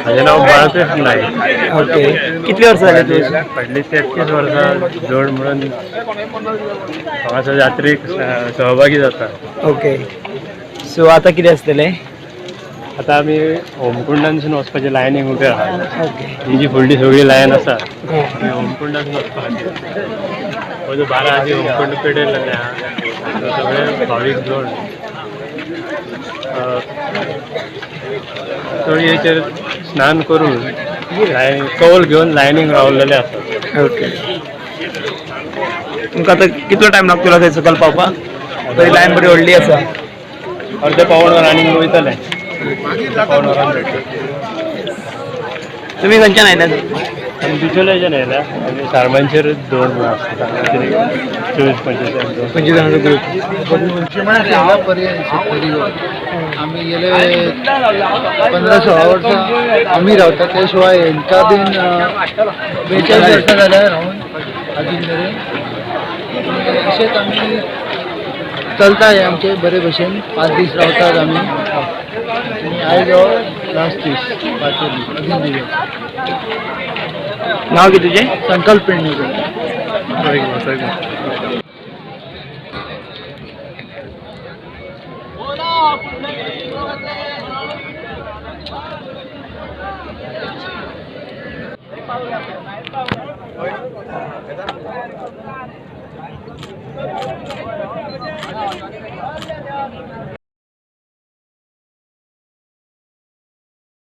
माझे नाव बाळकृष्ण नाईक. ओके, किती वर्ष झाले तू? पडली 33 वर्सां जोड म्हणून हांगासर जात्रेक सहभागी जाता. ओके, सो आता कितें आसतलें? आता आमी होमकुंडानसून वचपाचे लायनीक उबे आहात. ओके. ही जी फुडली सगळी लायन आसा ती होमकुंडासून वचपा खातीर. हो जो 12 आदी होमकुंड पेटयलेले आहा सगळे भावीक जोड तळयेचेर स्नान करून कौल घेवन लायनीक रावलेले आसात. ओके, तुमकां आतां कितलो टायम लागतलो थंय सकयल पावपाक? थंय लायन बरी व्हडली आसा. अर्दे पावण वर आनीक वयतले. पावण वरान भेटले. तुमी खंयच्यान आयल्यात? आमी बिचोलेच्यान येयल्या आनी सारमांचेर 2 आसता 24-25 जाणांचो ग्रूप. आम्ही गेले 15-16 वर्सां आम्ही रावता. त्या शिवाय हेंका बीन 42 वर्सां जाल्या रावून अजून मेरेन. अशेंच आमी चलता हे आमचे बरे भशेन. 5 दीस रावतात आमी आनी आयज हो लास्ट दीस 5 दीस अजून दिले. नाव कितें तुजें? संकल्प पेडणेकर.